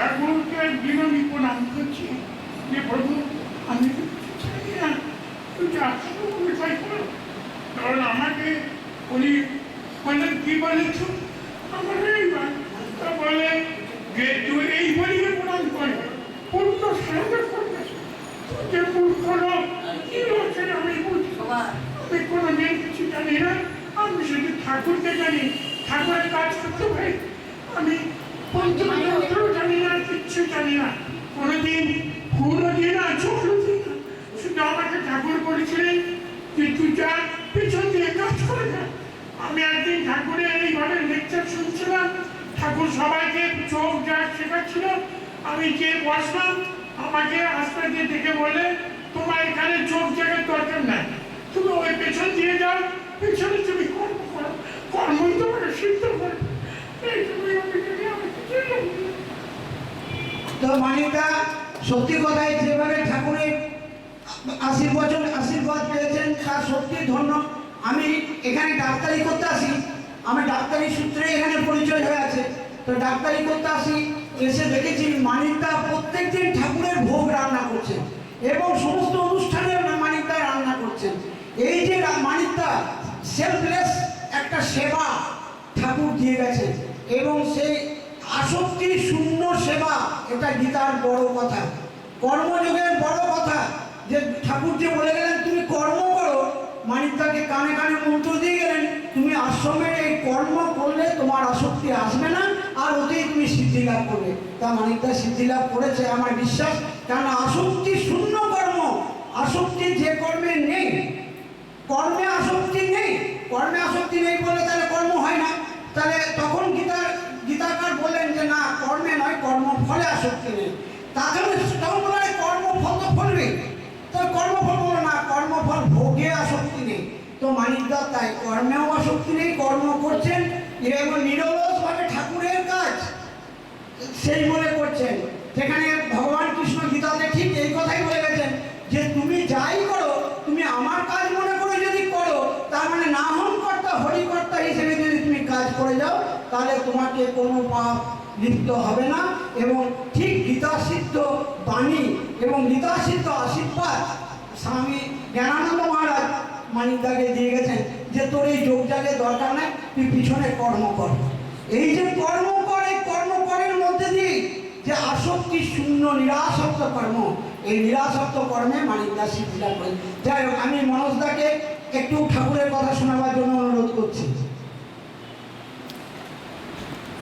ঠাকুরকে বিনমী প্রণাম করছি যে প্রভু আমি তো কিছু চাই না, তুই যা চাই করো। কারণ আমাকে উনি বললেন কি বলেছ আমার এইবার তা বলে যে তুই এই বলিয়ে প্রণাম করে পূর্ণ সাহায্য করবে। যে মূর্খ লোক কি হচ্ছে আমি বুঝি, আমি কোনোদিন কিছু জানি না, আমি শুধু ঠাকুরকে জানি, ঠাকুরের কাজ করতে পারি। আমি পঞ্চতন্ত্র জানি না, কিচ্ছু জানি না, কোনোদিন ফুলও দিই না, চোখও দিই না। শুধু আমাকে ঠাকুর বলেছিলেন যে তুই যা পিছন দিয়ে কাজ করে না। আমি একদিন ঠাকুরের এইভাবে লেকচার শুনছিলাম, ঠাকুর সবাইকে চোখ যা শেখাচ্ছিল, আমি যে বসলাম আমাকে আস্তে আস্তে দেখে বলে তোমার এখানে চোখ জায়গার দরকার নাই, তুমি ওই পেছন দিয়ে যাও, পেছনে তুমি কর্ম করো, কর্মই তোমাকে সিদ্ধ করো। তো মানিকদা সত্যি কথাই যেভাবে ঠাকুরের আশীর্বাদ পেয়েছেন তার সত্যি ধন্য। আমি এখানে ডাক্তারি করতে আসি, আমি ডাক্তারি সূত্রে এখানে পরিচয় হয়ে আছে। তো ডাক্তারি করতে আসি, এসে দেখেছি মানিকদা প্রত্যেক দিন ঠাকুরের ভোগ রান্না করছেন এবং সমস্ত অনুষ্ঠানের মানিকদা রান্না করছেন। এই যে মানিকদা সেলফলেস একটা সেবা ঠাকুর দিয়ে গেছে এবং সেই আসক্তি শূন্য সেবা, এটা গীতার বড় কথা, কর্মযোগের বড় কথা। যে ঠাকুর যে বলে গেলেন তুমি কর্ম করো, মানিকদাকে কানে কানে মন্ত্র দিয়ে গেলেন তুমি আশ্রমের এই কর্ম করলে তোমার আসক্তি আসবে না, আর ওতেই তুমি সিদ্ধি লাভ করবে। তা মানিকদা সিদ্ধি লাভ করেছে আমার বিশ্বাস, কারণ আসক্তি শূন্য কর্ম। আসক্তি যে কর্মে নেই, কর্মে আসক্তি নেই, কর্মে আসক্তি নেই বলে তাহলে কর্ম হয় না। তাহলে তখন গীতাকার বললেন যে না, কর্মে নয় কর্মফলে আসক্তি নেই। তাহলে তখন বলে কর্মফল তো ফলবে, তো কর্মফল বলো না, কর্মফল ভোগে আসক্তি নেই। তো মানিকদা তাই কর্মেও আসক্তি নেই, কর্ম করছেন এবং নিরলসভাবে ঠাকুরের কাজ সেই মনে করছেন। সেখানে ভগবান কৃষ্ণ গীতাতে ঠিক এই কথাই বলে গেছেন যে তুমি যাই করো তুমি আমার কাজ মনে করে যদি করো, তার মানে না হন কর্তা হরিকর্তা হিসেবে যদি তুমি কাজ করে যাও, তাহলে তোমাকে কোনো পাপ লিপ্ত হবে না। এবং ঠিক গীতাসিদ্ধ বাণী এবং গীতাসিদ্ধ আশীর্বাদ স্বামী জ্ঞানানন্দ মহারাজ মানিকদাকে দিয়ে গেছেন যে তোর এই যোগ জাগের দরকার নাই, তুই পিছনে কর্ম কর। এই যে কর্ম করে, কর্মের মধ্যে দিয়ে যে আসক্তি শূন্য নিরাসক্ত কর্ম, এই নিরাসক্ত কর্মে মানিকদা সিদ্ধিলাভ করে। যাই হোক, আমি মনোজদাকে একটু ঠাকুরের কথা শোনাবার জন্য অনুরোধ করছি।